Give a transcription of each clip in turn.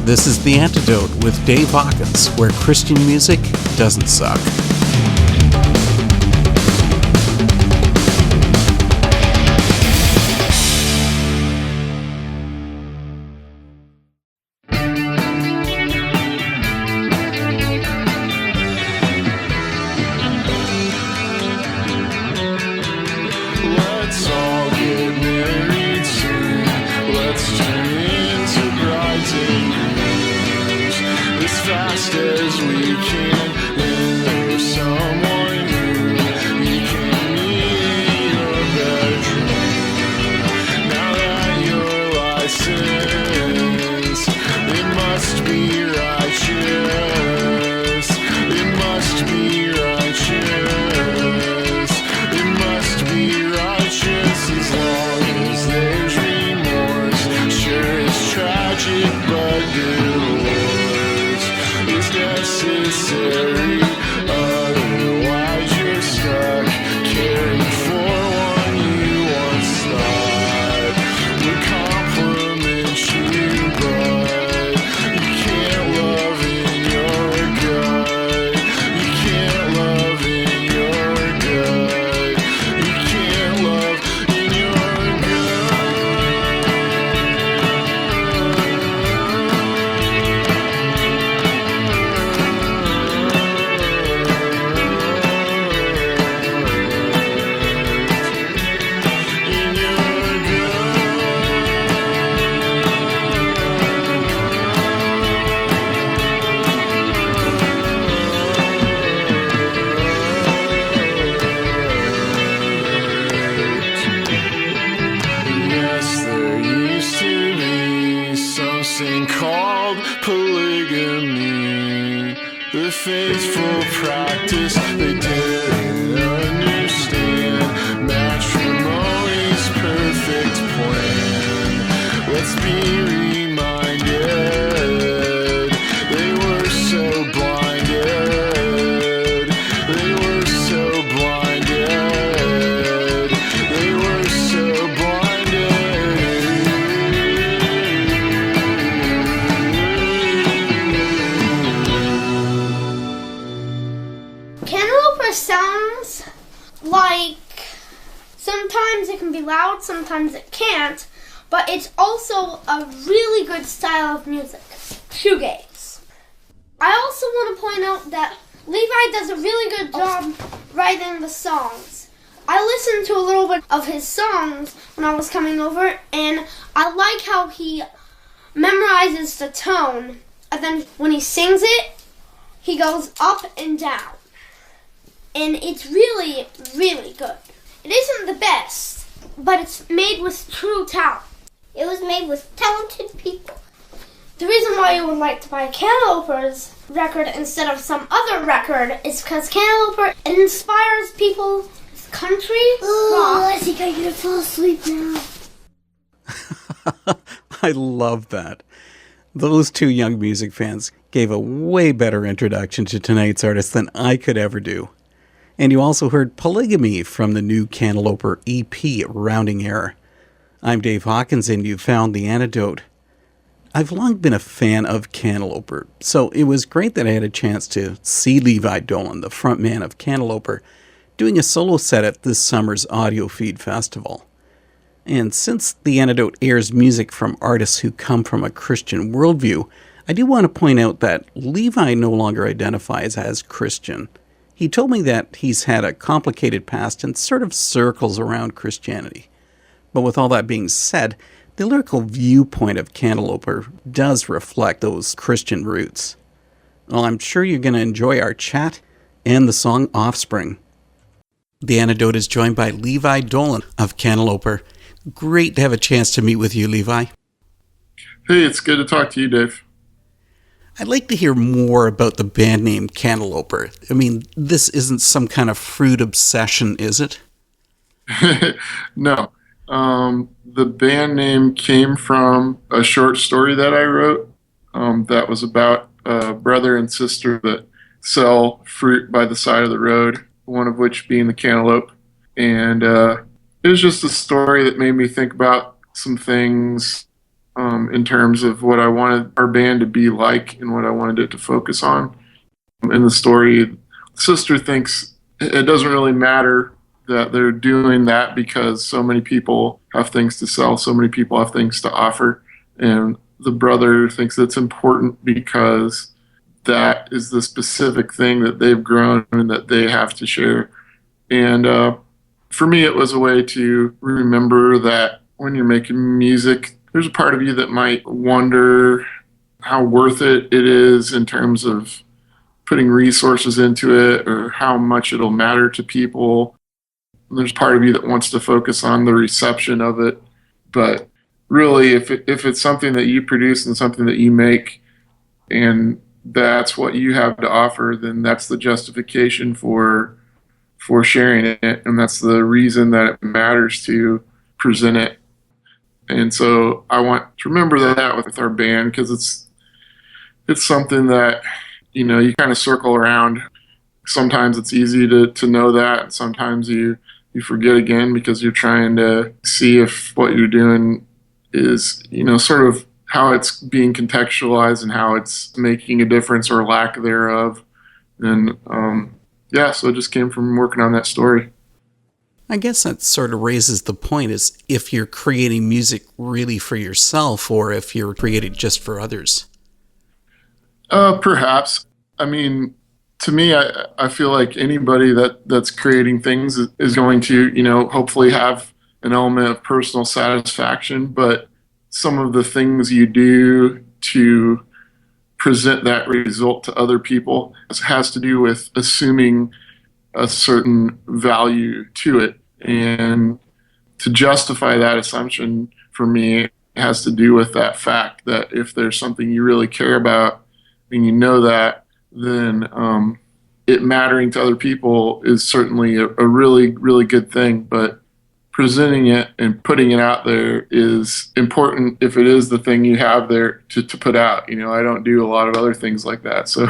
This is The Antidote with Dave Hawkins, where Christian music doesn't suck. Sounds like sometimes it can be loud, sometimes it can't, but it's also a really good style of music, shoegaze. I also want to point out that Levi does a really good job writing the songs. I listened to a little bit of his songs when I was coming over, and I like how he memorizes the tone, and then when he sings it, he goes up and down. And it's really, really good. It isn't the best, but it's made with true talent. It was made with talented people. The reason why you would like to buy Cantalouper's record instead of some other record is because Cantalouper inspires people with country rock. I think I'm going to fall asleep now. I love that. Those two young music fans gave a way better introduction to tonight's artist than I could ever do. And you also heard Polygamy from the new Cantalouper EP, Rounding Error. I'm Dave Hawkins, and you found The Antidote. I've long been a fan of Cantalouper, so it was great that I had a chance to see Levi Dolan, the frontman of Cantalouper, doing a solo set at this summer's Audio Feed Festival. And since The Antidote airs music from artists who come from a Christian worldview, I do want to point out that Levi no longer identifies as Christian. He told me that he's had a complicated past and sort of circles around Christianity. But with all that being said, the lyrical viewpoint of Cantalouper does reflect those Christian roots. Well, I'm sure you're going to enjoy our chat and the song Offspring. The Antidote is joined by Levi Dolan of Cantalouper. Great to have a chance to meet with you, Levi. Hey, it's good to talk to you, Dave. I'd like to hear more about the band name Cantalouper. I mean, this isn't some kind of fruit obsession, is it? No. The band name came from a short story that I wrote that was about a brother and sister that sell fruit by the side of the road, one of which being the cantaloupe. And it was just a story that made me think about some things in terms of what I wanted our band to be like and what I wanted it to focus on. In the story, sister thinks it doesn't really matter that they're doing that because so many people have things to sell, so many people have things to offer. And the brother thinks it's important because that is the specific thing that they've grown and that they have to share. And for me, it was a way to remember that when you're making music, there's a part of you that might wonder how worth it is in terms of putting resources into it or how much it'll matter to people. There's part of you that wants to focus on the reception of it. But really, if it's something that you produce and something that you make and that's what you have to offer, then that's the justification for sharing it. And that's the reason that it matters to present it. And so I want to remember that with our band because it's something that, you know, you kind of circle around. Sometimes it's easy to know that. And sometimes you forget again because you're trying to see if what you're doing is, you know, sort of how it's being contextualized and how it's making a difference or lack thereof. And so it just came from working on that story. I guess that sort of raises the point is if you're creating music really for yourself or if you're creating just for others. Perhaps. I mean, to me, I feel like anybody that's creating things is going to, you know, hopefully have an element of personal satisfaction. But some of the things you do to present that result to other people has to do with assuming a certain value to it. And to justify that assumption for me has to do with that fact that if there's something you really care about and you know that, then it mattering to other people is certainly a really, really good thing. But presenting it and putting it out there is important if it is the thing you have there to put out. You know, I don't do a lot of other things like that. So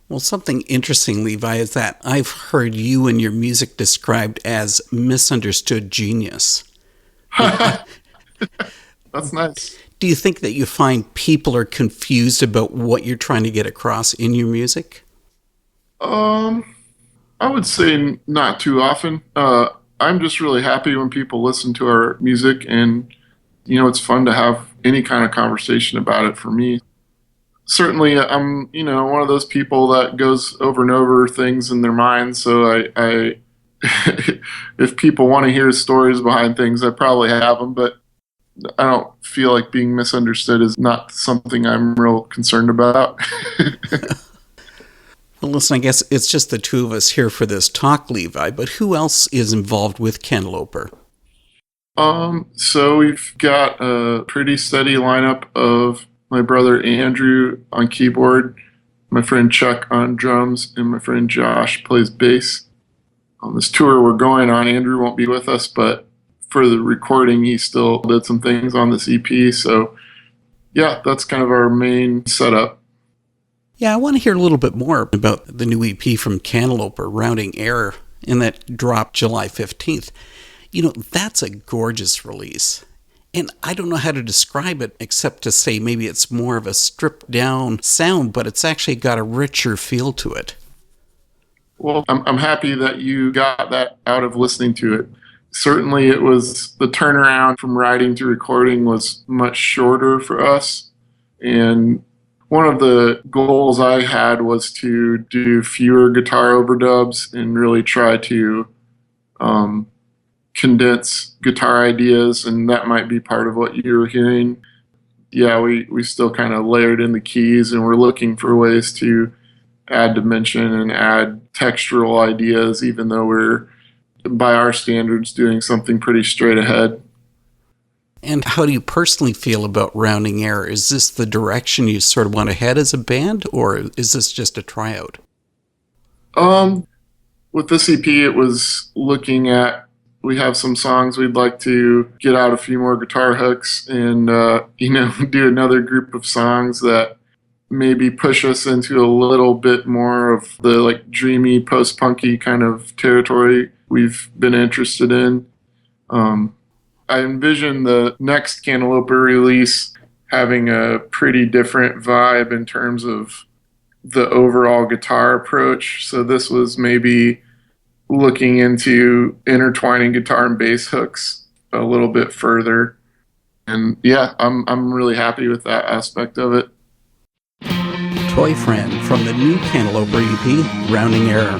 Well, something interesting, Levi, is that I've heard you and your music described as misunderstood genius. That's nice. Do you think that you find people are confused about what you're trying to get across in your music? I would say not too often. I'm just really happy when people listen to our music, and it's fun to have any kind of conversation about it for me. Certainly, I'm one of those people that goes over and over things in their mind. So I if people want to hear stories behind things, I probably have them, but I don't feel like being misunderstood is not something I'm real concerned about. Well, listen, I guess it's just the two of us here for this talk, Levi, but who else is involved with Cantalouper? So we've got a pretty steady lineup of my brother Andrew on keyboard, my friend Chuck on drums, and my friend Josh plays bass. On this tour we're going on, Andrew won't be with us, but for the recording, he still did some things on this EP. So, yeah, that's kind of our main setup. Yeah, I want to hear a little bit more about the new EP from Cantalouper, Rounding Error, and that dropped July 15th. That's a gorgeous release. And I don't know how to describe it except to say maybe it's more of a stripped down sound, but it's actually got a richer feel to it. Well, I'm happy that you got that out of listening to it. Certainly it was the turnaround from writing to recording was much shorter for us. And one of the goals I had was to do fewer guitar overdubs and really try to condense guitar ideas, and that might be part of what you were hearing. Yeah, we still kind of layered in the keys, and we're looking for ways to add dimension and add textural ideas, even though we're, by our standards, doing something pretty straight ahead. And how do you personally feel about Rounding Error? Is this the direction you sort of want to head as a band, or is this just a tryout? With this EP, it was looking at, we have some songs we'd like to get out a few more guitar hooks and, do another group of songs that maybe push us into a little bit more of the dreamy post-punky kind of territory we've been interested in. I envision the next Cantalouper release having a pretty different vibe in terms of the overall guitar approach. So this was maybe looking into intertwining guitar and bass hooks a little bit further. And yeah, I'm really happy with that aspect of it. Toy Friend from the new Cantalouper EP, Rounding Error.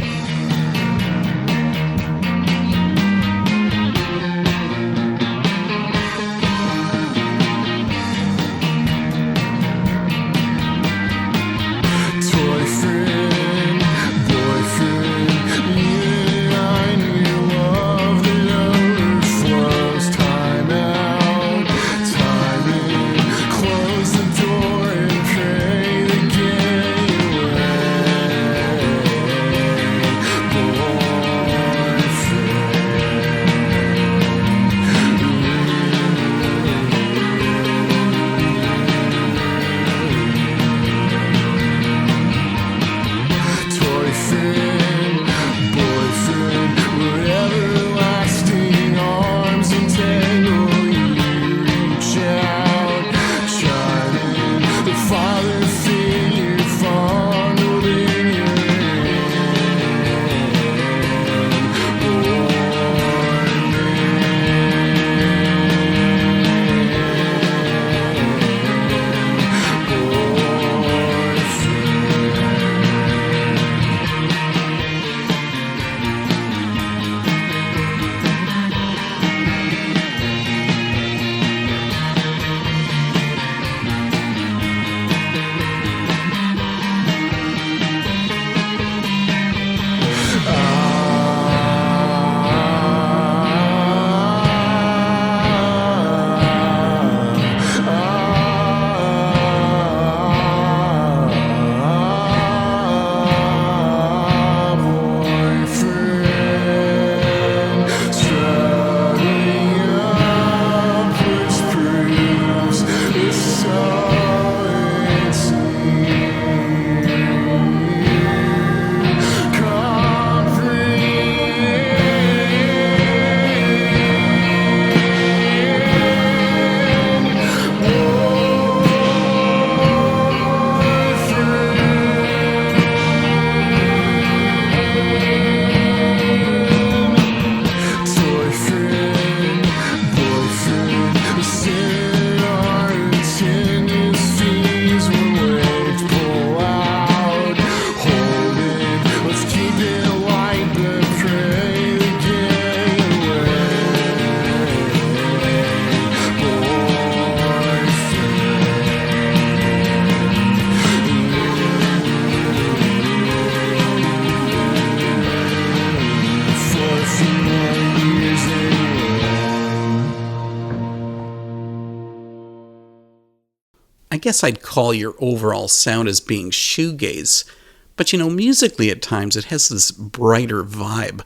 I guess I'd call your overall sound as being shoegaze, but musically at times it has this brighter vibe.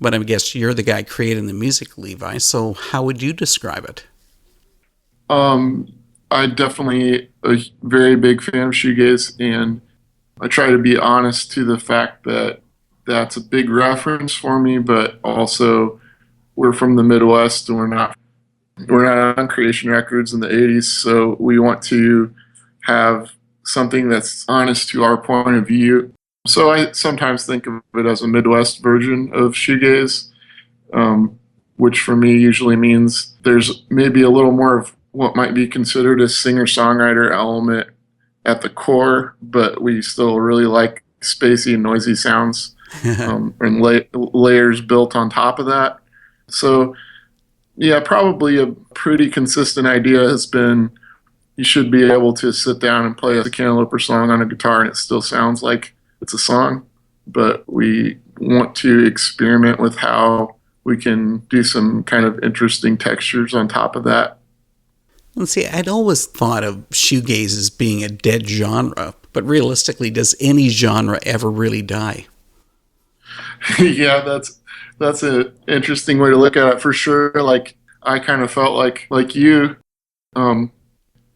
But I guess you're the guy creating the music, Levi, so how would you describe it? I definitely a very big fan of shoegaze, and I try to be honest to the fact that that's a big reference for me, but also we're from the Midwest and we're not on Creation Records in the 80s, so we want to have something that's honest to our point of view. So I sometimes think of it as a Midwest version of shoegaze, which for me usually means there's maybe a little more of what might be considered a singer-songwriter element at the core, but we still really like spacey and noisy sounds and layers built on top of that. So yeah, probably a pretty consistent idea has been you should be able to sit down and play a Cantalouper song on a guitar and it still sounds like it's a song, but we want to experiment with how we can do some kind of interesting textures on top of that. And see, I'd always thought of shoegaze as being a dead genre, but realistically, does any genre ever really die? Yeah, that's an interesting way to look at it for sure. Like I kind of felt like you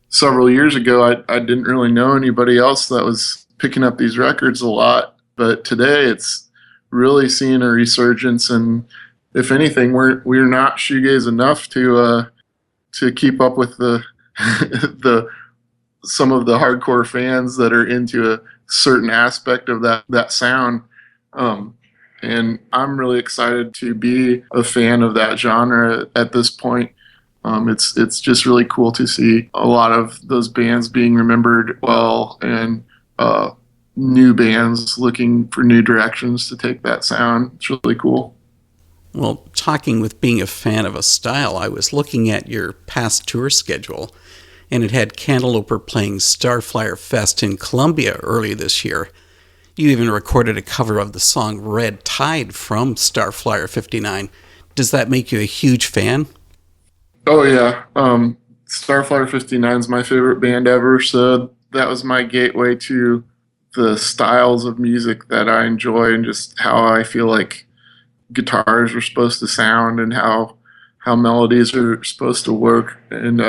several years ago, I didn't really know anybody else that was picking up these records a lot, but today it's really seeing a resurgence, and if anything, we're not shoegaze enough to keep up with the some of the hardcore fans that are into a certain aspect of that sound. And I'm really excited to be a fan of that genre at this point. It's just really cool to see a lot of those bands being remembered well, and new bands looking for new directions to take that sound. It's really cool. Well, talking with being a fan of a style, I was looking at your past tour schedule, and it had Cantalouper playing Starflyer Fest in Columbia early this year. You even recorded a cover of the song Red Tide from Starflyer 59. Does that make you a huge fan? Oh, yeah. Starflyer 59 is my favorite band ever, so that was my gateway to the styles of music that I enjoy and just how I feel like guitars are supposed to sound and how melodies are supposed to work. And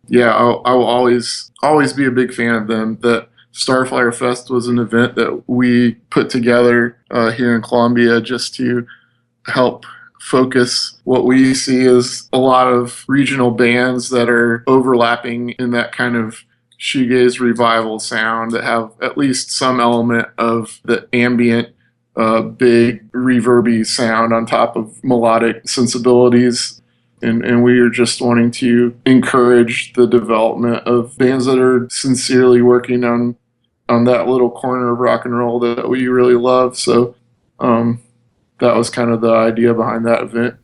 yeah, I will always be a big fan of them. The Starflyer Fest was an event that we put together here in Columbia just to help focus what we see as a lot of regional bands that are overlapping in that kind of shoegaze revival sound that have at least some element of the ambient, big reverby sound on top of melodic sensibilities. And we are just wanting to encourage the development of bands that are sincerely working on that little corner of rock and roll that we really love. So that was kind of the idea behind that event.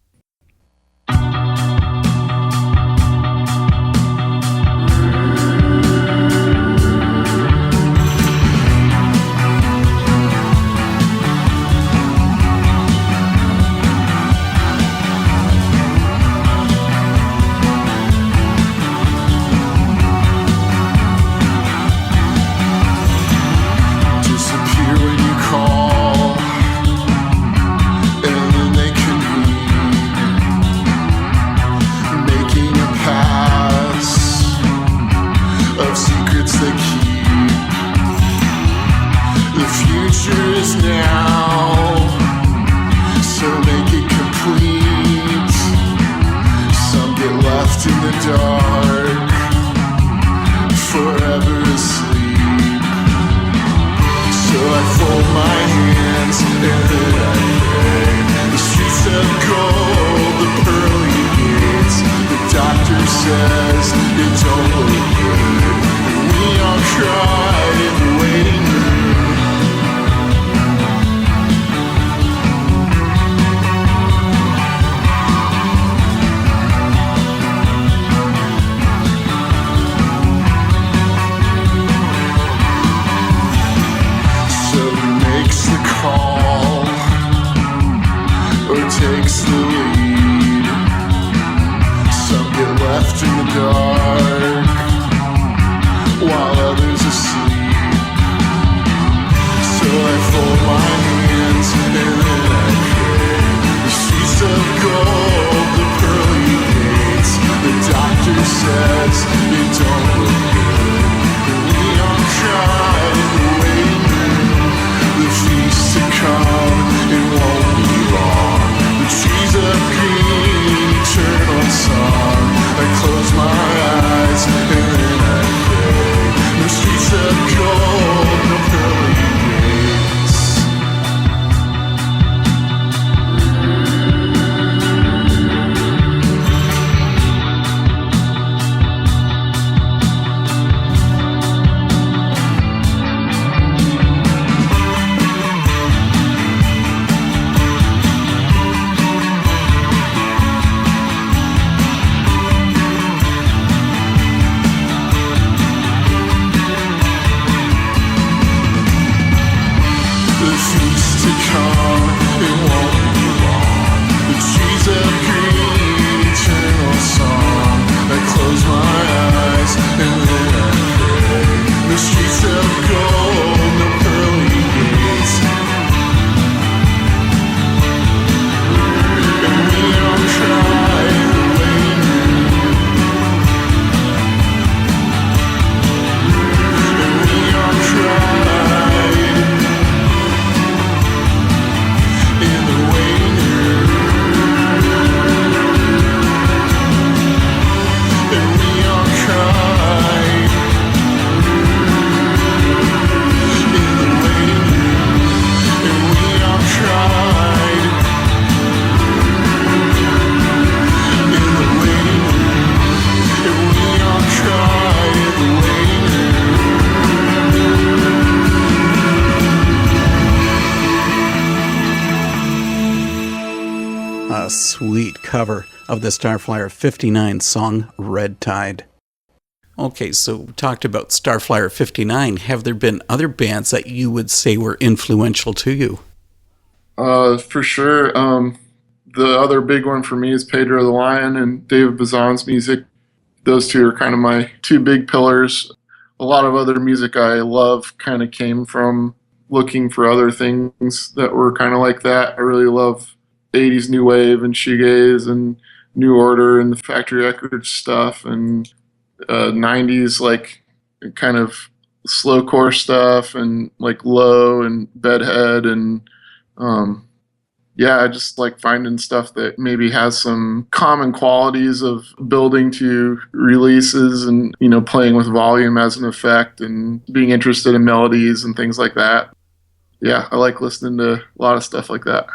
Doctor says it don't look good. We all cried in the waiting room. So who makes the call or takes the lead? Some get left in the dark while others asleep. So I fold my hands and then I pray. The streets of gold, the pearly gates. The doctor says it don't look good. We all cry in the waiting room. The feast to come, it won't be long. The trees of green, eternal song. I close my eyes and then I pray. The streets of gold, no pearly gates. The feast to come, it won't be long. The trees of green, eternal song. I close my eyes and then I pray. The streets of gold, no pearly gates. And we all cry in the waiting room. And we all cried in the waiting room. And we all cried in the waiting room. And we all cried in the waiting room. And we all cried in the waiting room. A sweet cover of the Starflyer 59 song, Red Tide. Okay, so we talked about Starflyer 59. Have there been other bands that you would say were influential to you? For sure. The other big one for me is Pedro the Lion and David Bazan's music. Those two are kind of my two big pillars. A lot of other music I love kind of came from looking for other things that were kind of like that. I really love 80s new wave and shoegaze and New Order and the Factory Records stuff, and 90s like kind of slowcore stuff and like Low and Bedhead, and yeah, I just like finding stuff that maybe has some common qualities of building to releases and, you know, playing with volume as an effect and being interested in melodies and things like that. Yeah, I like listening to a lot of stuff like that.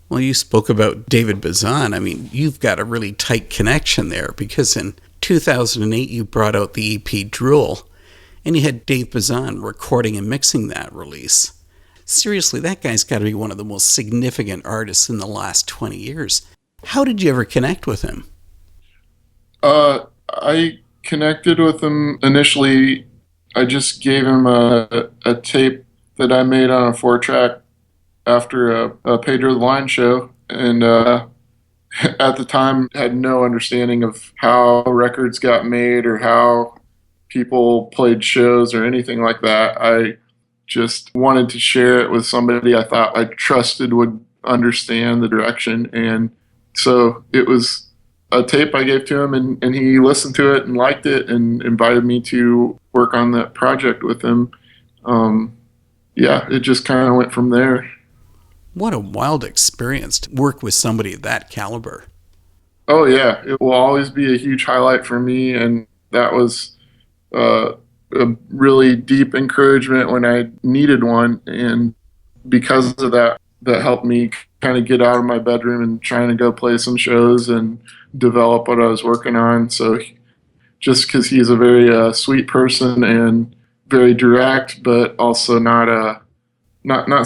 Well, you spoke about David Bazan. I mean, you've got a really tight connection there because in 2008 you brought out the EP Drool, and you had Dave Bazan recording and mixing that release. Seriously, that guy's got to be one of the most significant artists in the last 20 years. How did you ever connect with him? I connected with him initially. I just gave him a tape that I made on a 4-track after a Pedro the Lion show, and at the time had no understanding of how records got made or how people played shows or anything like that. I just wanted to share it with somebody I thought I trusted would understand the direction, and so it was a tape I gave to him, and he listened to it and liked it and invited me to work on that project with him. Yeah, it just kind of went from there. What a wild experience to work with somebody of that caliber. Oh, yeah. It will always be a huge highlight for me, and that was a really deep encouragement when I needed one, and because of that, that helped me kind of get out of my bedroom and trying to go play some shows and develop what I was working on. So just because he's a very sweet person and very direct, but also not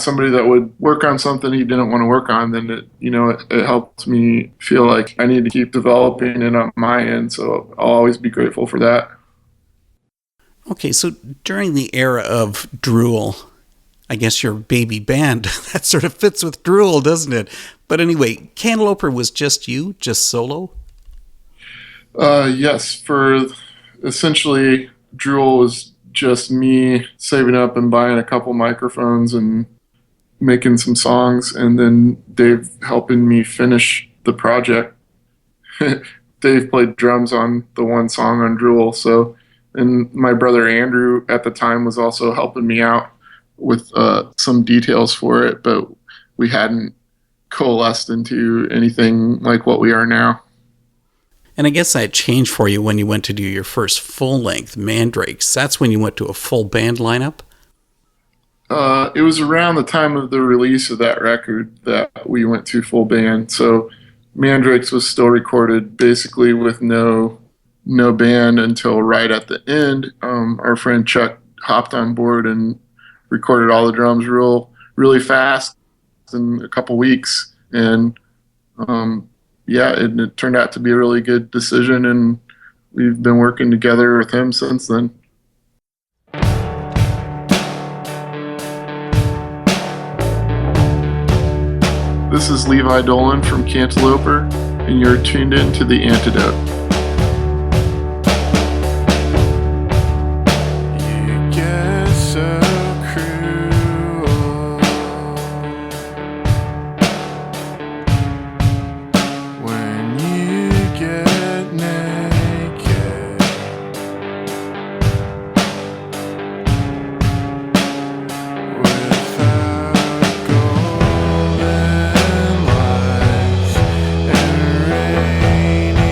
somebody that would work on something he didn't want to work on, then it helped me feel like I need to keep developing it on my end. So I'll always be grateful for that. Okay, so during the era of Drool, I guess your baby band, that sort of fits with Drool, doesn't it? But anyway, Cantalouper was just you, just solo? Yes, for essentially Drool was just me saving up and buying a couple microphones and making some songs, and then Dave helping me finish the project. Dave played drums on the one song on Drool, so, and my brother Andrew at the time was also helping me out with some details for it, but we hadn't coalesced into anything like what we are now. And I guess that changed for you when you went to do your first full-length, Mandrakes. That's when you went to a full band lineup? It was around the time of the release of that record that we went to full band. So Mandrakes was still recorded basically with no band until right at the end. Our friend Chuck hopped on board and recorded all the drums really fast in a couple weeks. And it turned out to be a really good decision, and we've been working together with him since then. This is Levi Dolan from Cantalouper, and you're tuned in to The Antidote. You get so cruel when you get naked. Without golden lights and rainy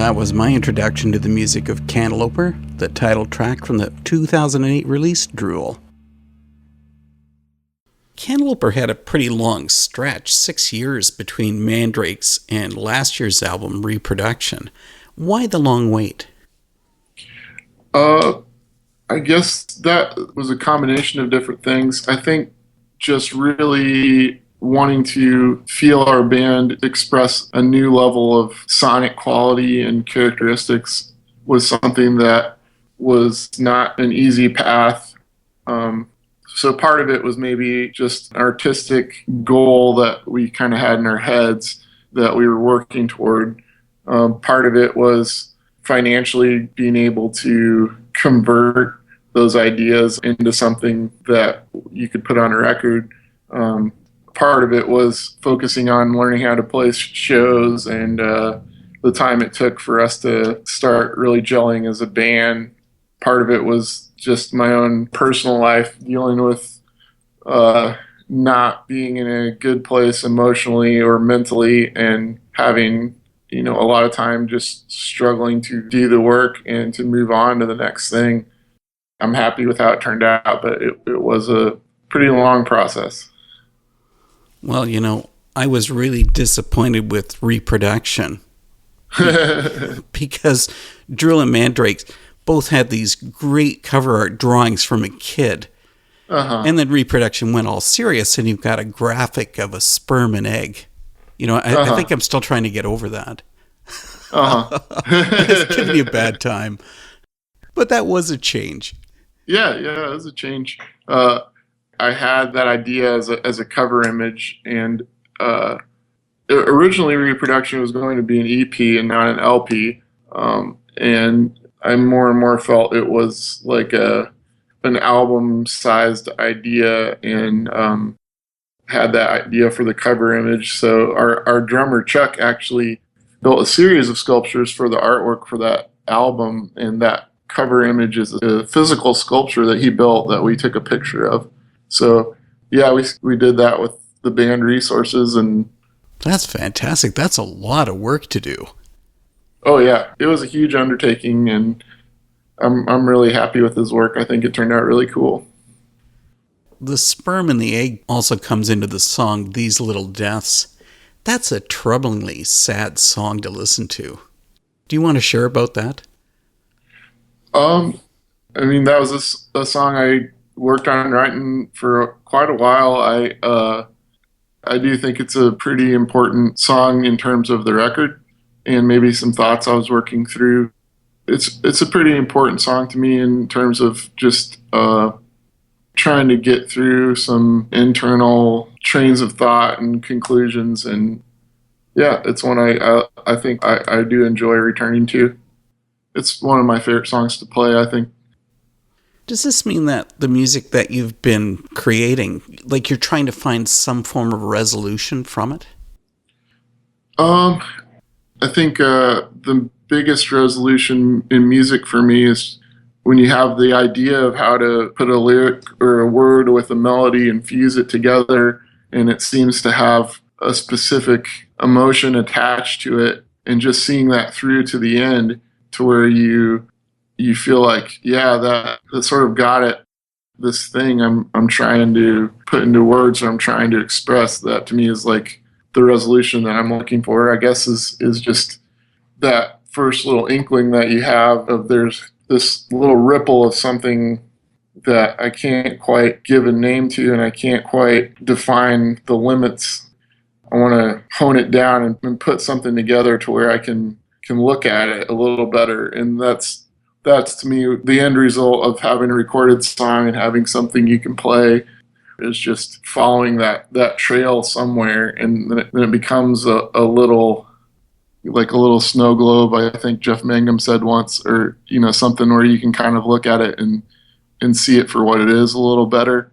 that was my introduction to the music of Cantalouper, the title track from the 2008 release Drool. Cantalouper had a pretty long stretch, 6 years between Mandrakes and last year's album Reproduction. Why the long wait? I guess that was a combination of different things. I think just really wanting to feel our band express a new level of sonic quality and characteristics was something that was not an easy path. So part of it was maybe just an artistic goal that we kind of had in our heads that we were working toward. Part of it was financially being able to convert those ideas into something that you could put on a record. Part of it was focusing on learning how to play shows and the time it took for us to start really gelling as a band. Part of it was just my own personal life, dealing with not being in a good place emotionally or mentally and having, a lot of time just struggling to do the work and to move on to the next thing. I'm happy with how it turned out, but it was a pretty long process. Well, I was really disappointed with Reproduction because Drool and Mandrakes both had these great cover art drawings from a kid. Uh-huh. And then Reproduction went all serious, and you've got a graphic of a sperm and egg. I think I'm still trying to get over that. It's giving me a bad time. But that was a change. Yeah, it was a change. I had that idea as a cover image, and originally Reproduction was going to be an EP and not an LP. And I more and more felt it was like an album-sized idea, and had that idea for the cover image. So our drummer Chuck actually built a series of sculptures for the artwork for that album, and that cover image is a physical sculpture that he built that we took a picture of. So yeah, we did that with the band resources, and that's fantastic. That's a lot of work to do. Oh yeah, it was a huge undertaking, and I'm really happy with his work. I think it turned out really cool. The sperm and the egg also comes into the song These Little Deaths. That's a troublingly sad song to listen to. Do you want to share about that? That was a song I worked on writing for quite a while. I do think it's a pretty important song in terms of the record, and maybe some thoughts I was working through. It's a pretty important song to me in terms of just trying to get through some internal trains of thought and conclusions, and yeah, it's one I think I do enjoy returning to. It's one of my favorite songs to play, I think. Does this mean that the music that you've been creating, like you're trying to find some form of resolution from it? I think the biggest resolution in music for me is when you have the idea of how to put a lyric or a word with a melody and fuse it together, and it seems to have a specific emotion attached to it, and just seeing that through to the end to where you feel like, yeah, that sort of got it. This thing I'm trying to put into words, or I'm trying to express, that to me is like the resolution that I'm looking for, I guess, is just that first little inkling that you have of there's this little ripple of something that I can't quite give a name to, and I can't quite define the limits. I want to hone it down and put something together to where I can look at it a little better. And that's to me the end result of having a recorded song and having something you can play, is just following that trail somewhere, and then it becomes a little, like a little snow globe, I think Jeff Mangum said once, or something where you can kind of look at it and see it for what it is a little better.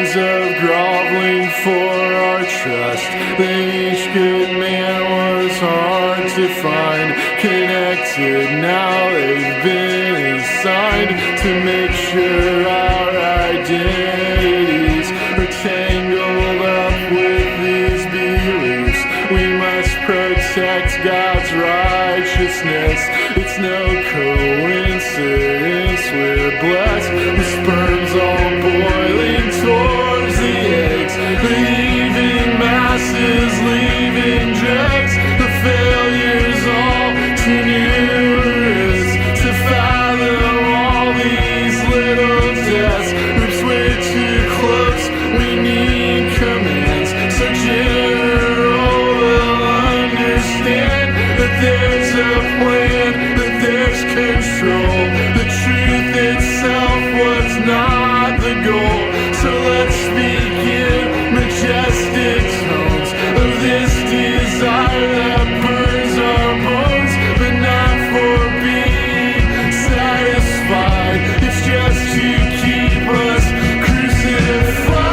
years of groveling for our trust. Then each good man was hard to find. Connected, now they've been assigned to make sure our identities are tangled up with these beliefs. We must protect God's righteousness. It's no coincidence we're blessed with sperms all boiling towards the eggs, leaving masses, leaving dregs. The failure's all too numerous to fathom all these little deaths. Groups way too close, we need commands. So General will understand that there's a plan, that there's control. The truth itself was not the goal. So let's begin majestic tones of this desire that burns our bones, but not for being satisfied. It's just to keep us crucified.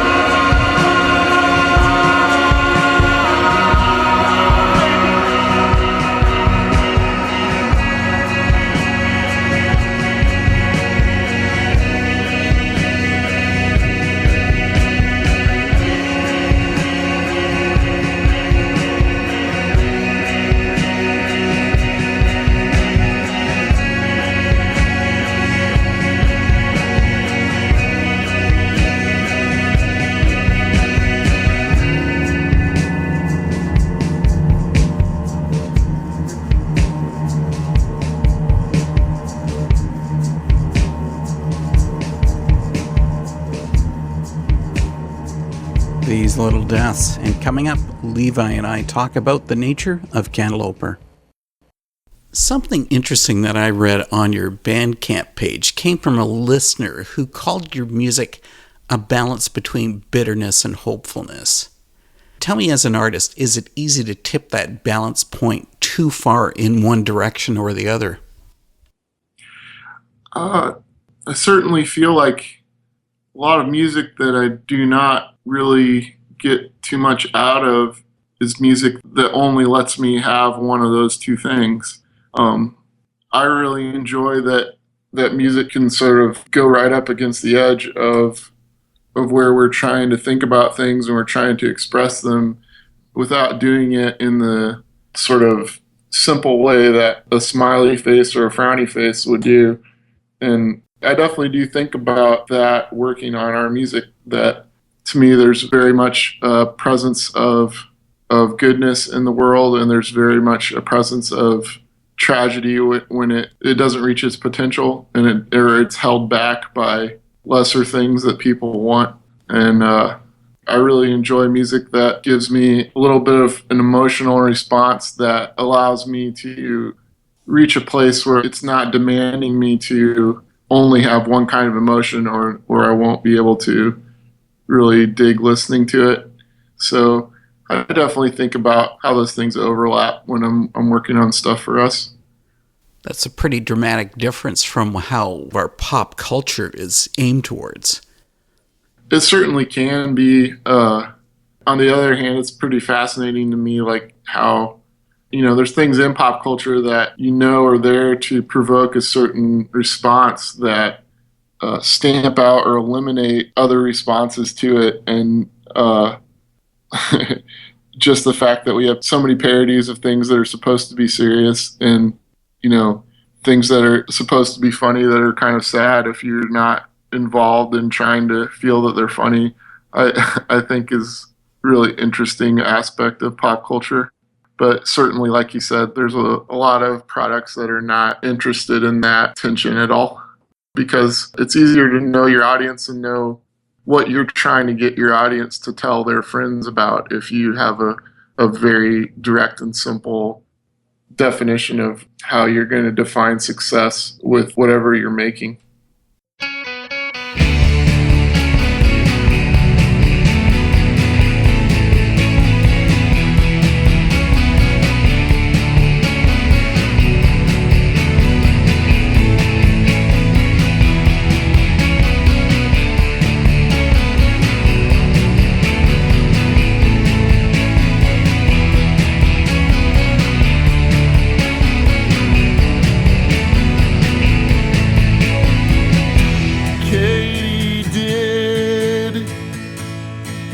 These Little Deaths. And coming up, Levi and I talk about the nature of Cantalouper. Something interesting that I read on your Bandcamp page came from a listener who called your music a balance between bitterness and hopefulness. Tell me, as an artist, is it easy to tip that balance point too far in one direction or the other? I certainly feel like a lot of music that I do not really get too much out of is music that only lets me have one of those two things. I really enjoy that music can sort of go right up against the edge of where we're trying to think about things and we're trying to express them without doing it in the sort of simple way that a smiley face or a frowny face would do. And I definitely do think about that working on our music, that to me there's very much a presence of goodness in the world, and there's very much a presence of tragedy when it doesn't reach its potential and it's held back by lesser things that people want. And I really enjoy music that gives me a little bit of an emotional response that allows me to reach a place where it's not demanding me to only have one kind of emotion, or I won't be able to really dig listening to it. So I definitely think about how those things overlap when I'm working on stuff for us. That's a pretty dramatic difference from how our pop culture is aimed towards. It certainly can be. On the other hand, it's pretty fascinating to me, like how, there's things in pop culture that are there to provoke a certain response that stamp out or eliminate other responses to it. And just the fact that we have so many parodies of things that are supposed to be serious, and things that are supposed to be funny that are kind of sad if you're not involved in trying to feel that they're funny, I think is really interesting aspect of pop culture. But certainly, like you said, there's a lot of products that are not interested in that tension at all, because it's easier to know your audience and know what you're trying to get your audience to tell their friends about if you have a very direct and simple definition of how you're going to define success with whatever you're making.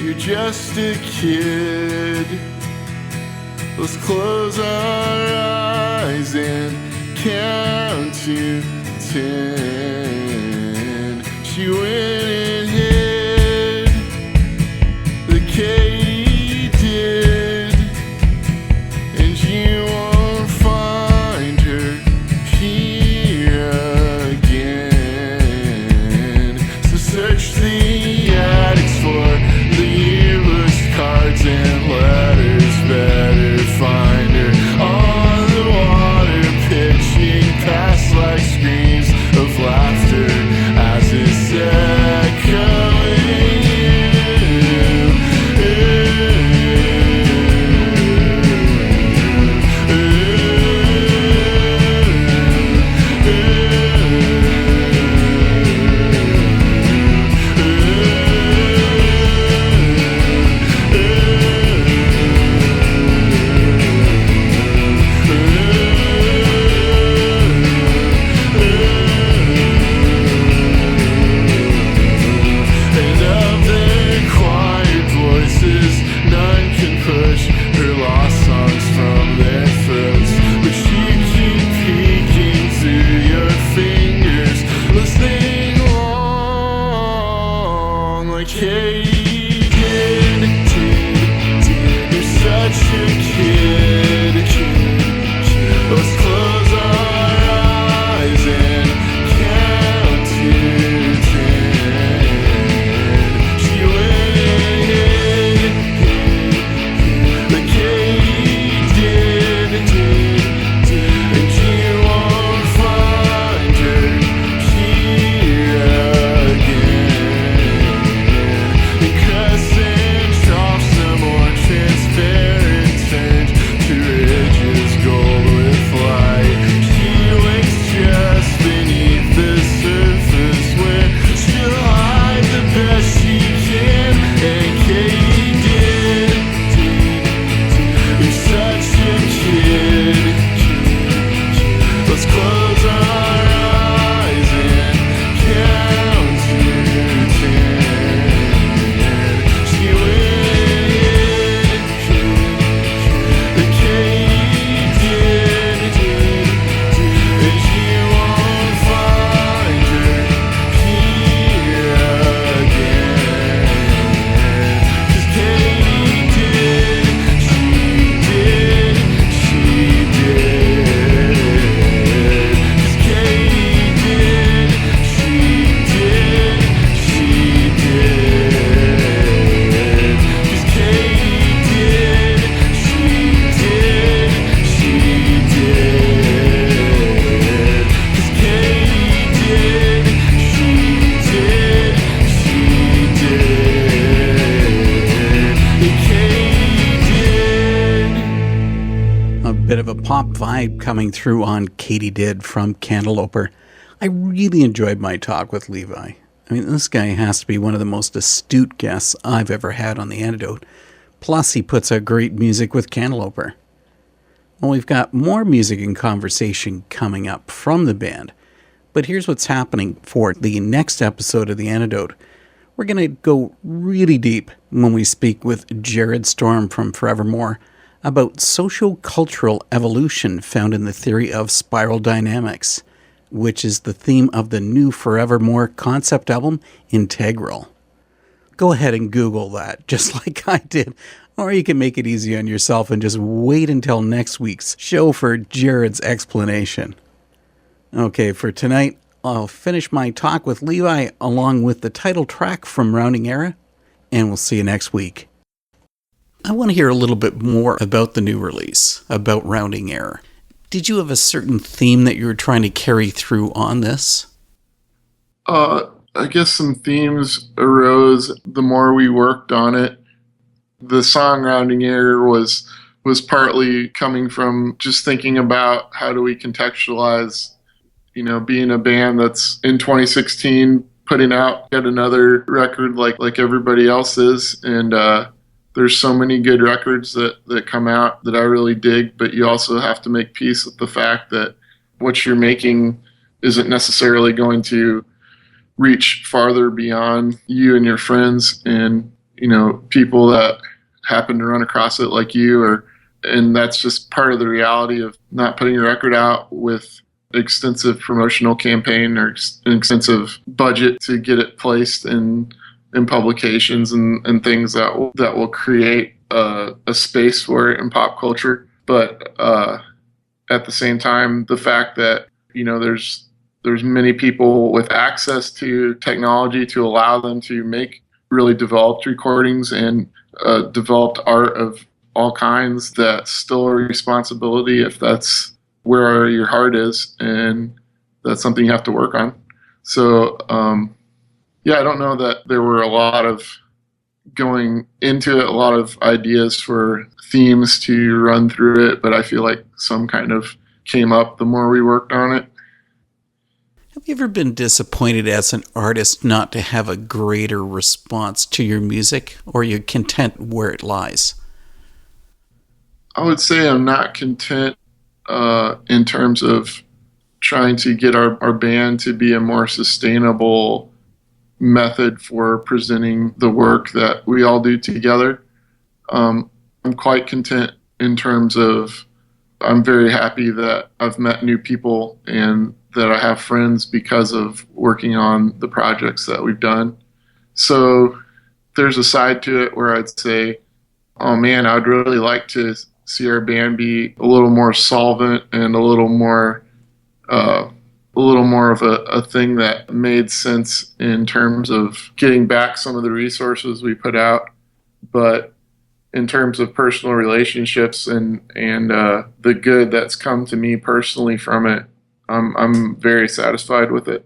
you're just a kid. Let's close our eyes and count to 10. She went and hid the Katie did, and you won't find her here again. So search the attics for the yearbook cards and letters. Better find her on the water, pitching past like screams of laughter as it's echoing pop vibe coming through on Katie Did from Cantalouper. I really enjoyed my talk with Levi. I mean, this guy has to be one of the most astute guests I've ever had on the Antidote. Plus, he puts out great music with Cantalouper. Well, we've got more music and conversation coming up from the band. But here's what's happening for the next episode of the Antidote. We're going to go really deep when we speak with Jared Storm from Forevermore about socio-cultural evolution found in the theory of spiral dynamics, which is the theme of the new Forevermore concept album, Integral. Go ahead and Google that, just like I did, or you can make it easy on yourself and just wait until next week's show for Jared's explanation. Okay, for tonight, I'll finish my talk with Levi along with the title track from Rounding Error, and we'll see you next week. I want to hear a little bit more about the new release, about Rounding Error. Did you have a certain theme that you were trying to carry through on this? I guess some themes arose the more we worked on it. The song Rounding Error was partly coming from just thinking about how do we contextualize, being a band that's in 2016 putting out yet another record like everybody else is, and there's so many good records that come out that I really dig, but you also have to make peace with the fact that what you're making isn't necessarily going to reach farther beyond you and your friends. And, people that happen to run across it like you, and that's just part of the reality of not putting your record out with extensive promotional campaign or an extensive budget to get it placed in publications and things that will create a space for it in pop culture. But at the same time, the fact that there's many people with access to technology to allow them to make really developed recordings and developed art of all kinds, that's still a responsibility if that's where your heart is, and that's something you have to work on. So I don't know that there were a lot of going into it, a lot of ideas for themes to run through it, but I feel like some kind of came up the more we worked on it. Have you ever been disappointed as an artist not to have a greater response to your music, or are you content where it lies? I would say I'm not content in terms of trying to get our band to be a more sustainable method for presenting the work that we all do together. I'm quite content in terms of I'm very happy that I've met new people and that I have friends because of working on the projects that we've done. So there's a side to it where I'd say, oh man, I'd really like to see our band be a little more solvent and a little more of a thing that made sense in terms of getting back some of the resources we put out. But in terms of personal relationships and the good that's come to me personally from it, I'm very satisfied with it.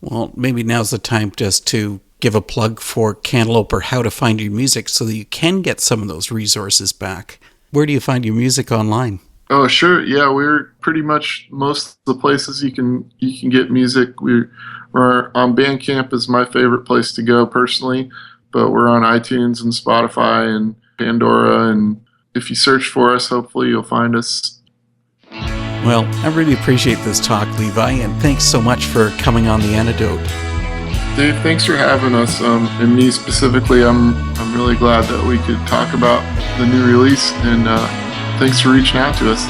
Well, maybe now's the time just to give a plug for Cantalouper, how to find your music so that you can get some of those resources back. Where do you find your music online? Oh, sure. Yeah, we're pretty much most of the places you can get music. We're on Bandcamp is my favorite place to go personally, but we're on iTunes and Spotify and Pandora, and if you search for us, hopefully you'll find us. Well, I really appreciate this talk, Levi, and thanks so much for coming on The Antidote. Dave, thanks for having us. And me specifically, I'm really glad that we could talk about the new release, and thanks for reaching out to us.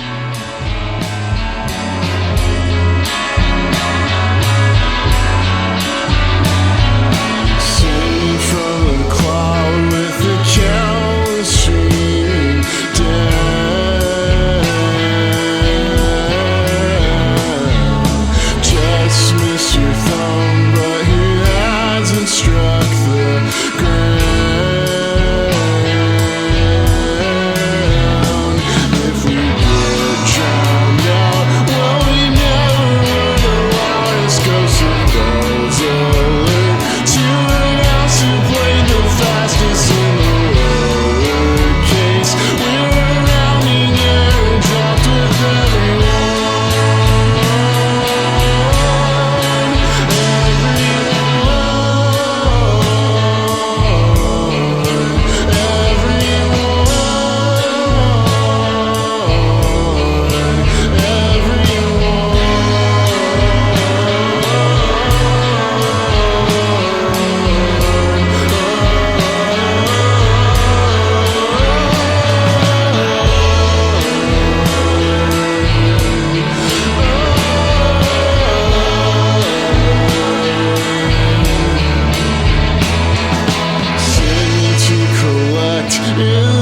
In